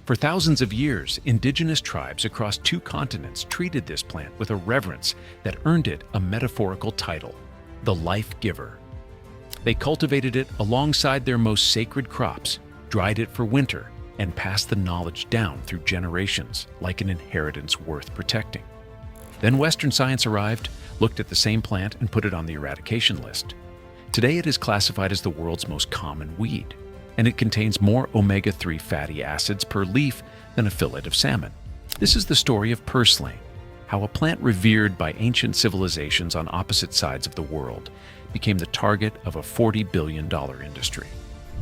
For thousands of years, indigenous tribes across 2 continents treated this plant with a reverence that earned it a metaphorical title, the life giver. They cultivated it alongside their most sacred crops, dried it for winter, and passed the knowledge down through generations like an inheritance worth protecting. Then Western science arrived, looked at the same plant, and put it on the eradication list. Today it is classified as the world's most common weed, and it contains more omega-3 fatty acids per leaf than a fillet of salmon. This is the story of purslane, how a plant revered by ancient civilizations on opposite sides of the world became the target of a $40 billion industry.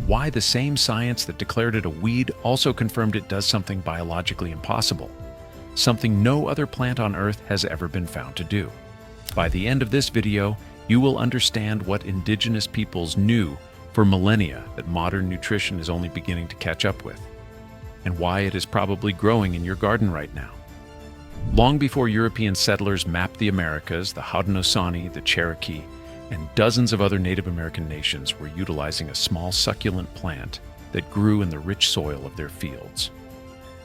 Why the same science that declared it a weed also confirmed it does something biologically impossible, something no other plant on Earth has ever been found to do. By the end of this video, you will understand what indigenous peoples knew for millennia that modern nutrition is only beginning to catch up with, and why it is probably growing in your garden right now. Long before European settlers mapped the Americas, the Haudenosaunee, the Cherokee, and dozens of other Native American nations were utilizing a small succulent plant that grew in the rich soil of their fields.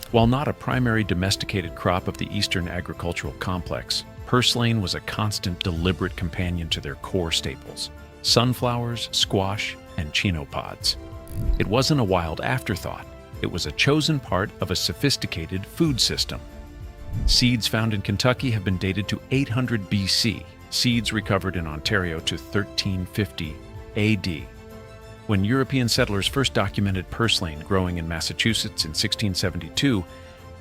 While not a primary domesticated crop of the Eastern agricultural complex, purslane was a constant, deliberate companion to their core staples: sunflowers, squash, and chinopods. It wasn't a wild afterthought. It was a chosen part of a sophisticated food system. Seeds found in Kentucky have been dated to 800 BC, seeds recovered in Ontario to 1350 AD. When European settlers first documented purslane growing in Massachusetts in 1672,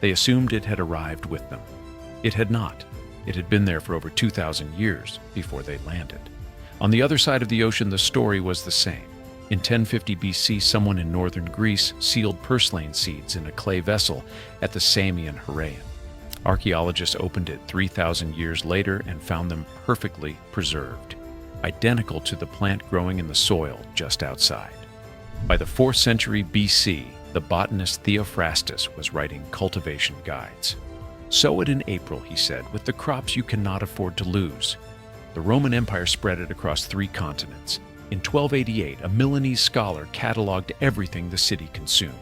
they assumed it had arrived with them. It had not. It had been there for over 2,000 years before they landed. On the other side of the ocean, the story was the same. In 1050 BC, someone in northern Greece sealed purslane seeds in a clay vessel at the Samian Heraean. Archaeologists opened it 3,000 years later and found them perfectly preserved, identical to the plant growing in the soil just outside. By the 4th century BC, the botanist Theophrastus was writing cultivation guides. "Sow it in April," he said, "with the crops you cannot afford to lose." The Roman Empire spread it across 3 continents. In 1288, a Milanese scholar cataloged everything the city consumed.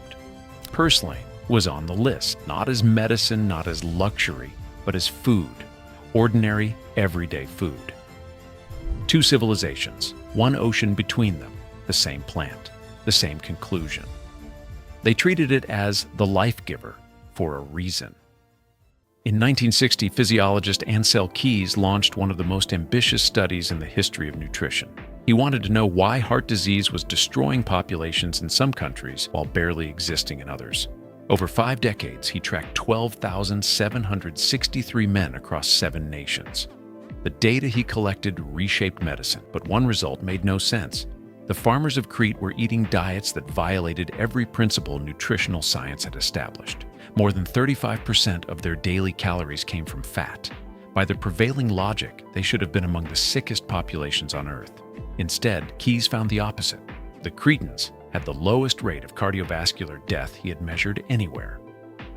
Purslane was on the list, not as medicine, not as luxury, but as food, ordinary, everyday food. 2 civilizations, 1 ocean between them, the same plant, the same conclusion. They treated it as the life giver for a reason. In 1960, physiologist Ansel Keys launched one of the most ambitious studies in the history of nutrition. He wanted to know why heart disease was destroying populations in some countries while barely existing in others. Over 5 decades, he tracked 12,763 men across 7 nations. The data he collected reshaped medicine, but one result made no sense. The farmers of Crete were eating diets that violated every principle nutritional science had established. More than 35% of their daily calories came from fat. By the prevailing logic, they should have been among the sickest populations on Earth. Instead, Keys found the opposite. The Cretans had the lowest rate of cardiovascular death he had measured anywhere.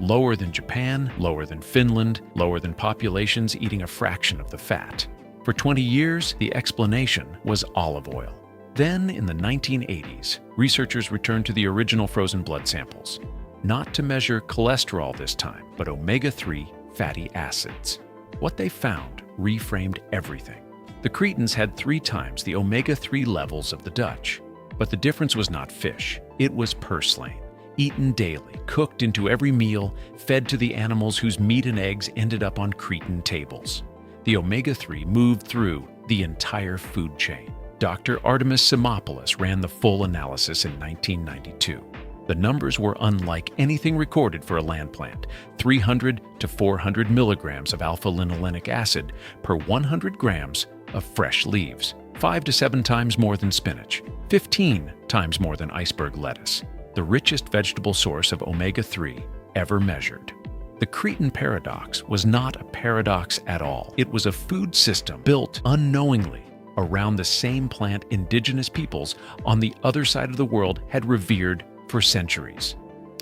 Lower than Japan, lower than Finland, lower than populations eating a fraction of the fat. For 20 years, the explanation was olive oil. Then, in the 1980s, researchers returned to the original frozen blood samples, not to measure cholesterol this time, but omega-3 fatty acids. What they found reframed everything. The Cretans had 3 times the omega-3 levels of the Dutch. But the difference was not fish, it was purslane, eaten daily, cooked into every meal, fed to the animals whose meat and eggs ended up on Cretan tables. The omega-3 moved through the entire food chain. Dr. Artemis Simopoulos ran the full analysis in 1992. The numbers were unlike anything recorded for a land plant: 300 to 400 milligrams of alpha-linolenic acid per 100 grams of fresh leaves, 5 to 7 times more than spinach, 15 times more than iceberg lettuce, the richest vegetable source of omega-3 ever measured. The Cretan paradox was not a paradox at all. It was a food system built unknowingly around the same plant indigenous peoples on the other side of the world had revered for centuries.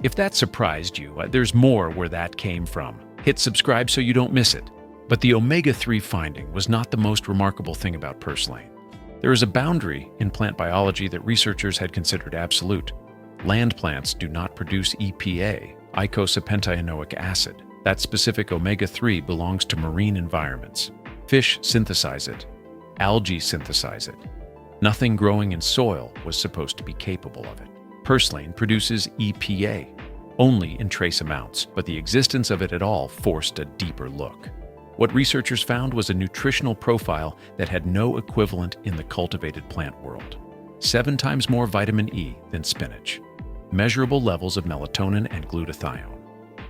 If that surprised you, there's more where that came from. Hit subscribe so you don't miss it. But the omega-3 finding was not the most remarkable thing about purslane. There is a boundary in plant biology that researchers had considered absolute. Land plants do not produce EPA, icosapentaenoic acid. That specific omega-3 belongs to marine environments. Fish synthesize it. Algae synthesize it. Nothing growing in soil was supposed to be capable of it. Purslane produces EPA, only in trace amounts, but the existence of it at all forced a deeper look. What researchers found was a nutritional profile that had no equivalent in the cultivated plant world. 7 times more vitamin E than spinach. Measurable levels of melatonin and glutathione.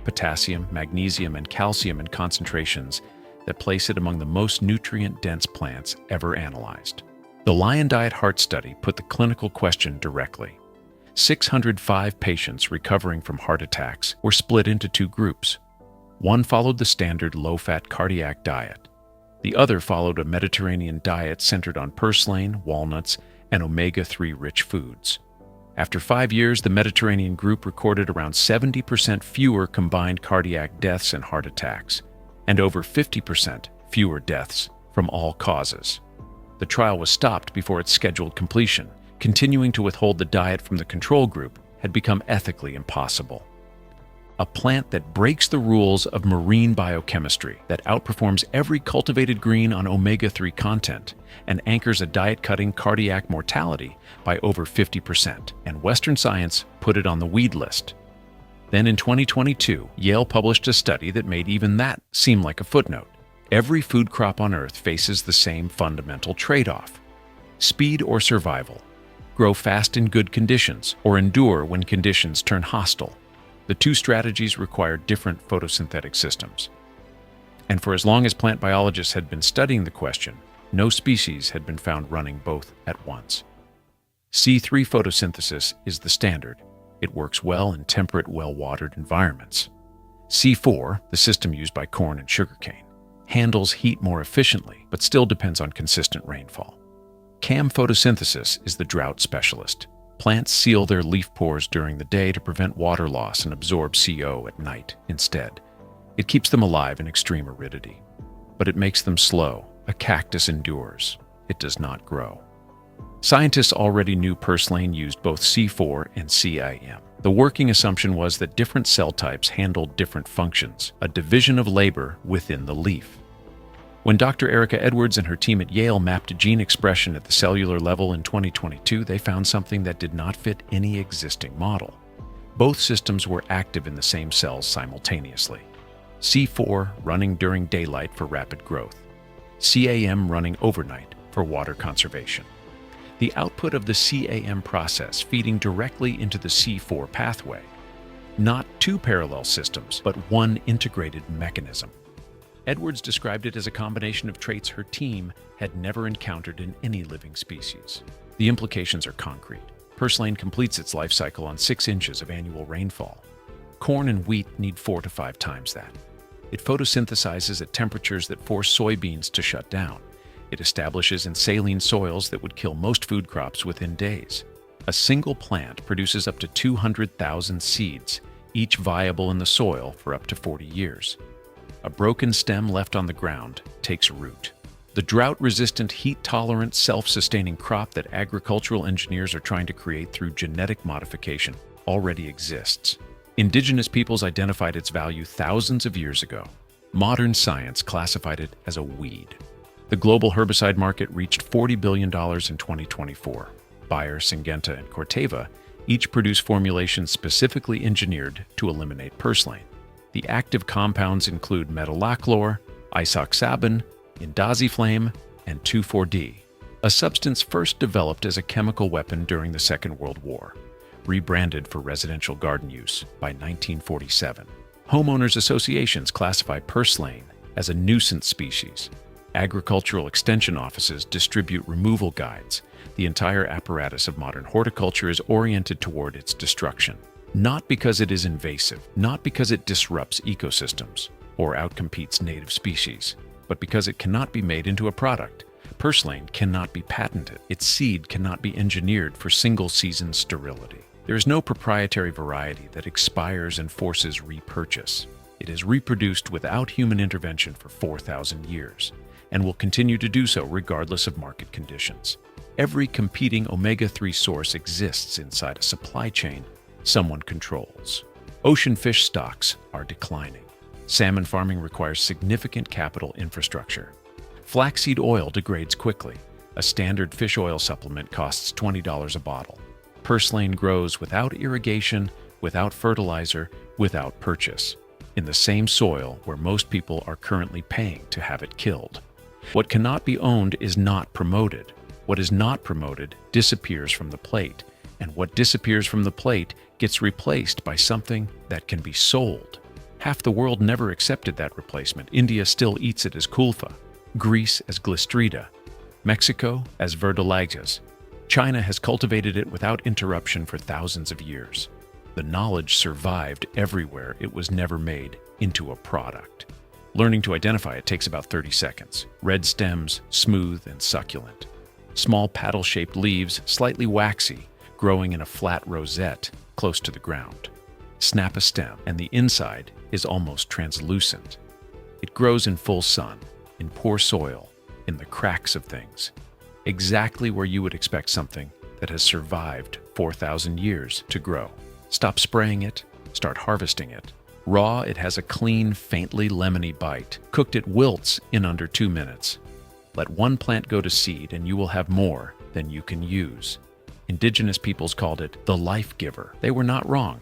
Potassium, magnesium, and calcium in concentrations that place it among the most nutrient-dense plants ever analyzed. The Lion Diet Heart Study put the clinical question directly. 605 patients recovering from heart attacks were split into 2 groups. One followed the standard low-fat cardiac diet. The other followed a Mediterranean diet centered on purslane, walnuts, and omega-3 rich foods. After 5 years, the Mediterranean group recorded around 70% fewer combined cardiac deaths and heart attacks, and over 50% fewer deaths from all causes. The trial was stopped before its scheduled completion. Continuing to withhold the diet from the control group had become ethically impossible. A plant that breaks the rules of marine biochemistry, that outperforms every cultivated green on omega-3 content, and anchors a diet-cutting cardiac mortality by over 50%, and Western science put it on the weed list. Then in 2022, Yale published a study that made even that seem like a footnote. Every food crop on Earth faces the same fundamental trade-off: speed or survival. Grow fast in good conditions, or endure when conditions turn hostile. The 2 strategies require different photosynthetic systems. And for as long as plant biologists had been studying the question, no species had been found running both at once. C3 photosynthesis is the standard. It works well in temperate, well-watered environments. C4, the system used by corn and sugarcane, handles heat more efficiently, but still depends on consistent rainfall. CAM photosynthesis is the drought specialist. Plants seal their leaf pores during the day to prevent water loss and absorb CO at night instead. It keeps them alive in extreme aridity. But it makes them slow. A cactus endures. It does not grow. Scientists already knew purslane used both C4 and CAM. The working assumption was that different cell types handled different functions, a division of labor within the leaf. When Dr. Erica Edwards and her team at Yale mapped gene expression at the cellular level in 2022, they found something that did not fit any existing model. Both systems were active in the same cells simultaneously. C4 running during daylight for rapid growth. CAM running overnight for water conservation. The output of the CAM process feeding directly into the C4 pathway. Not 2 parallel systems, but one integrated mechanism. Edwards described it as a combination of traits her team had never encountered in any living species. The implications are concrete. Purslane completes its life cycle on 6 inches of annual rainfall. Corn and wheat need 4 to 5 times that. It photosynthesizes at temperatures that force soybeans to shut down. It establishes in saline soils that would kill most food crops within days. A single plant produces up to 200,000 seeds, each viable in the soil for up to 40 years. A broken stem left on the ground takes root. The drought-resistant, heat-tolerant, self-sustaining crop that agricultural engineers are trying to create through genetic modification already exists. Indigenous peoples identified its value thousands of years ago. Modern science classified it as a weed. The global herbicide market reached $40 billion in 2024. Bayer, Syngenta, and Corteva each produce formulations specifically engineered to eliminate purslane. The active compounds include metolachlor, isoxaben, indaziflame, and 2,4-D, a substance first developed as a chemical weapon during the Second World War, rebranded for residential garden use by 1947. Homeowners associations classify purslane as a nuisance species. Agricultural extension offices distribute removal guides. The entire apparatus of modern horticulture is oriented toward its destruction. Not because it is invasive, not because it disrupts ecosystems or outcompetes native species, but because it cannot be made into a product. Purslane cannot be patented. Its seed cannot be engineered for single-season sterility. There is no proprietary variety that expires and forces repurchase. It is reproduced without human intervention for 4,000 years, and will continue to do so regardless of market conditions. Every competing omega-3 source exists inside a supply chain someone controls. Ocean fish stocks are declining. Salmon farming requires significant capital infrastructure. Flaxseed oil degrades quickly. A standard fish oil supplement costs $20 a bottle. Purslane grows without irrigation, without fertilizer, without purchase, in the same soil where most people are currently paying to have it killed. What cannot be owned is not promoted. What is not promoted disappears from the plate, and what disappears from the plate gets replaced by something that can be sold. Half the world never accepted that replacement. India still eats it as kulfa, Greece as glistrida, Mexico as verdolagas. China has cultivated it without interruption for thousands of years. The knowledge survived everywhere it was never made into a product. Learning to identify it takes about 30 seconds. Red stems, smooth and succulent. Small paddle-shaped leaves, slightly waxy, growing in a flat rosette close to the ground. Snap a stem, and the inside is almost translucent. It grows in full sun, in poor soil, in the cracks of things, exactly where you would expect something that has survived 4,000 years to grow. Stop spraying it, start harvesting it. Raw, it has a clean, faintly lemony bite. Cooked, it wilts in under 2 minutes. Let one plant go to seed and you will have more than you can use. Indigenous peoples called it the life giver. They were not wrong.